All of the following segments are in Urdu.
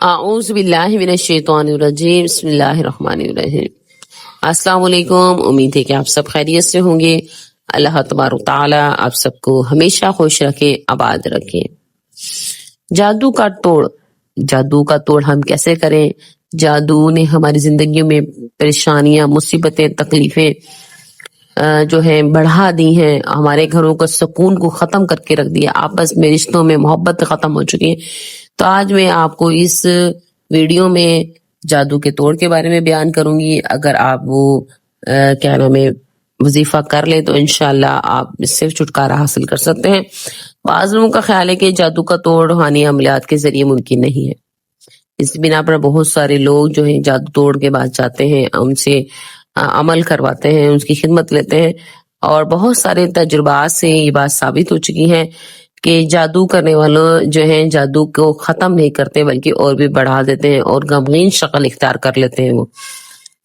اعوذ باللہ من الشیطان الرجیم، بسم اللہ الرحمن الرحیم۔ السلام علیکم، امید ہے کہ آپ سب خیریت سے ہوں گے۔ اللہ تبارک تعالیٰ آپ سب کو ہمیشہ خوش رکھے، آباد رکھے۔ جادو کا توڑ ہم کیسے کریں؟ جادو نے ہماری زندگیوں میں پریشانیاں، مصیبتیں، تکلیفیں جو ہیں بڑھا دی ہیں، ہمارے گھروں کا سکون کو ختم کر کے رکھ دیا، آپس میں رشتوں میں محبت ختم ہو چکی ہے۔ تو آج میں آپ کو اس ویڈیو میں جادو کے توڑ کے بارے میں بیان کروں گی۔ اگر آپ وہ کیا نام ہے وظیفہ کر لیں تو انشاءاللہ آپ اس سے چھٹکارا حاصل کر سکتے ہیں۔ بعض لوگوں کا خیال ہے کہ جادو کا توڑ روحانی عملیات کے ذریعے ممکن نہیں ہے۔ اس بنا پر بہت سارے لوگ جو ہیں جادو توڑ کے بعد جاتے ہیں، ان سے عمل کرواتے ہیں، ان کی خدمت لیتے ہیں، اور بہت سارے تجربات سے یہ بات ثابت ہو چکی ہے کہ جادو کرنے والوں جو ہیں جادو کو ختم نہیں کرتے بلکہ اور بھی بڑھا دیتے ہیں اور غمگین شکل اختیار کر لیتے ہیں وہ۔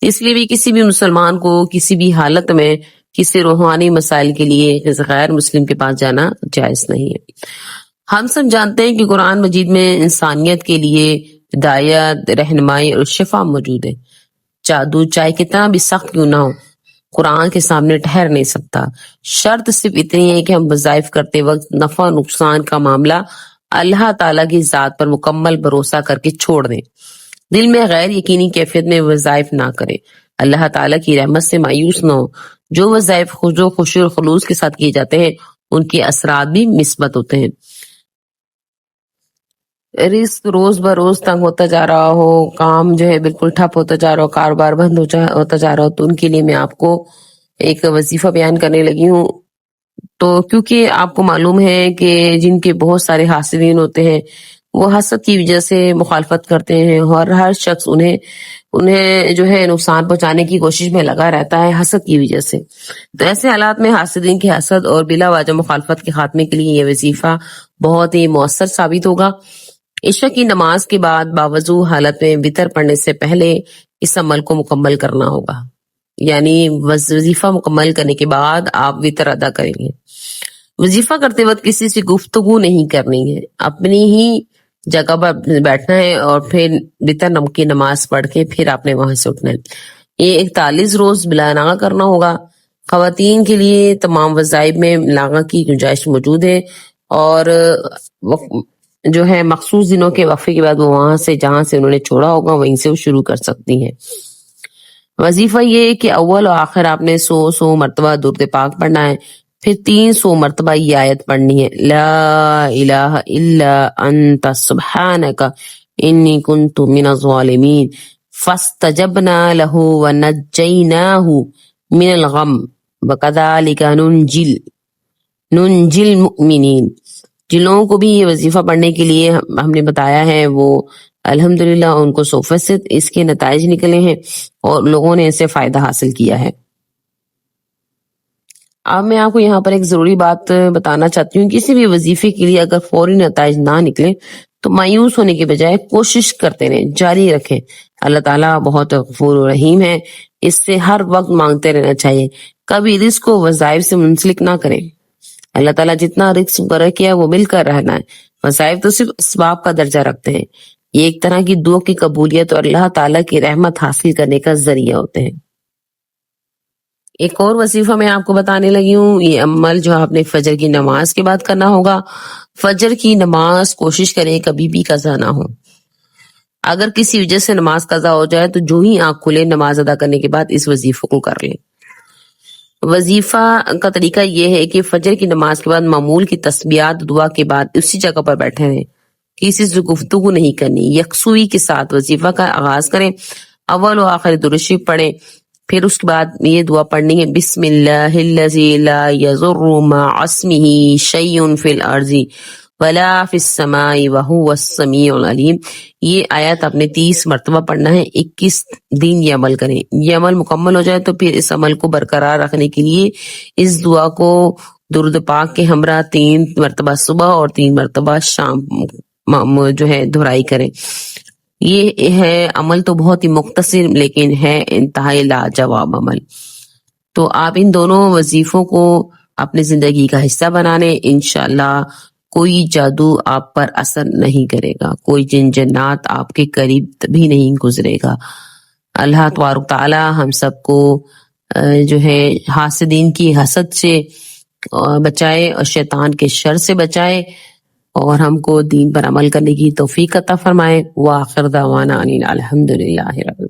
اس لیے بھی کسی بھی مسلمان کو کسی بھی حالت میں کسی روحانی مسائل کے لیے کسی غیر مسلم کے پاس جانا جائز نہیں ہے۔ ہم سب جانتے ہیں کہ قرآن مجید میں انسانیت کے لیے ہدایت، رہنمائی اور شفا موجود ہے۔ جادو چاہے کتنا بھی سخت کیوں نہ ہو، قرآن کے سامنے ٹھہر نہیں سکتا۔ شرط صرف اتنی ہے کہ ہم وظائف کرتے وقت نفع نقصان کا معاملہ اللہ تعالیٰ کی ذات پر مکمل بھروسہ کر کے چھوڑ دیں، دل میں غیر یقینی کیفیت میں وظائف نہ کریں، اللہ تعالیٰ کی رحمت سے مایوس نہ ہو۔ جو وظائف خوشی اور خلوص کے ساتھ کیے جاتے ہیں ان کے اثرات بھی مثبت ہوتے ہیں۔ رزق روز بروز تنگ ہوتا جا رہا ہو، کام جو ہے بالکل ٹھپ ہوتا جا رہا ہو، کاروبار بند ہوتا جا رہا ہو، تو ان کے لیے میں آپ کو ایک وظیفہ بیان کرنے لگی ہوں۔ تو کیونکہ آپ کو معلوم ہے کہ جن کے بہت سارے حاسدین ہوتے ہیں وہ حسد کی وجہ سے مخالفت کرتے ہیں، اور ہر شخص انہیں جو ہے نقصان پہنچانے کی کوشش میں لگا رہتا ہے حسد کی وجہ سے۔ تو ایسے حالات میں حاسدین کی حسد اور بلا وجہ مخالفت کے خاتمے کے لیے یہ وظیفہ بہت ہی مؤثر ثابت ہوگا۔ عشاء کی نماز کے بعد باوضو حالت میں وتر پڑھنے سے پہلے اس عمل کو مکمل کرنا ہوگا، یعنی وظیفہ مکمل کرنے کے بعد آپ وتر ادا کریں گے۔ وظیفہ کرتے وقت کسی سے گفتگو نہیں کرنی ہے، اپنی ہی جگہ پر بیٹھنا ہے اور پھر وتر کی نماز پڑھ کے پھر آپ نے وہاں سے اٹھنا ہے۔ یہ 41 روز بلا ناغہ کرنا ہوگا۔ خواتین کے لیے تمام وظائف میں ناغہ کی گنجائش موجود ہے، اور جو ہے مخصوص دنوں کے وقفے کے بعد وہ وہاں سے جہاں سے انہوں نے چھوڑا ہوگا وہیں سے وہ شروع کر سکتی ہیں۔ وظیفہ یہ ہے کہ اول و آخر آپ نے 100 مرتبہ درود پاک پڑھنا ہے، پھر 300 مرتبہ یہ آیت پڑھنی ہے، لا الہ الا انت سبحانک انی کنت من الظالمین فاستجبنا لہ ونجیناہ من الغم وکذالک ننجی المؤمنین۔ جن لوگوں کو بھی یہ وظیفہ پڑھنے کے لیے ہم نے بتایا ہے وہ الحمدللہ ان کو 100% اس کے نتائج نکلے ہیں اور لوگوں نے اس سے فائدہ حاصل کیا ہے۔ اب میں آپ کو یہاں پر ایک ضروری بات بتانا چاہتی ہوں، کسی بھی وظیفے کے لیے اگر فوری نتائج نہ نکلے تو مایوس ہونے کے بجائے کوشش کرتے رہیں، جاری رکھیں۔ اللہ تعالیٰ بہت غفور و رحیم ہے، اس سے ہر وقت مانگتے رہنا چاہیے، کبھی رزق کو وظائف سے منسلک نہ کریں۔ اللہ تعالیٰ جتنا رزق مقرر کیا ہے وہ مل کر رہنا ہے، وظائف تو صرف اسباب کا درجہ رکھتے ہیں، یہ ایک طرح کی دعا کی قبولیت اور اللہ تعالیٰ کی رحمت حاصل کرنے کا ذریعہ ہوتے ہیں۔ ایک اور وظیفہ میں آپ کو بتانے لگی ہوں، یہ عمل جو آپ نے فجر کی نماز کے بعد کرنا ہوگا۔ فجر کی نماز کوشش کریں کبھی بھی قضا نہ ہو۔ اگر کسی وجہ سے نماز قضا ہو جائے تو جو ہی آنکھ کھلے نماز ادا کرنے کے بعد اس وظیفے کو کر لیں۔ وظیفہ کا طریقہ یہ ہے کہ فجر کی نماز کے بعد معمول کی تسبیحات دعا کے بعد اسی جگہ پر بیٹھے رہیں، کسی سے گفتگو نہیں کرنی، یکسوئی کے ساتھ وظیفہ کا آغاز کریں، اول و آخر درود شریف پڑھیں، پھر اس کے بعد یہ دعا پڑھنی ہے، بسم اللہ الذی لا یضر مع اسمہ شیء فی الارض ولا فی السماء وہو السمیع العلیم۔ یہ آیت آپ نے 30 مرتبہ پڑھنا ہے، 21 دن یہ عمل کریں۔ یہ عمل مکمل ہو جائے تو پھر اس عمل کو برقرار رکھنے کے لیے اس دعا کو درود پاک کے ہمراہ 3 مرتبہ صبح اور 3 مرتبہ شام جو ہے دہرائی کریں۔ یہ ہے عمل تو بہت ہی مختصر لیکن ہے انتہائی لاجواب عمل۔ تو آپ ان دونوں وظیفوں کو اپنی زندگی کا حصہ بنانے، انشاءاللہ کوئی جادو آپ پر اثر نہیں کرے گا، کوئی جن جنات آپ کے قریب بھی نہیں گزرے گا۔ اللہ تبارک تعالی ہم سب کو جو ہے حاسدین کی حسد سے بچائے اور شیطان کے شر سے بچائے، اور ہم کو دین پر عمل کرنے کی توفیق عطا فرمائے۔ وآخر دعوانا ان الحمد للہ رب العالمین۔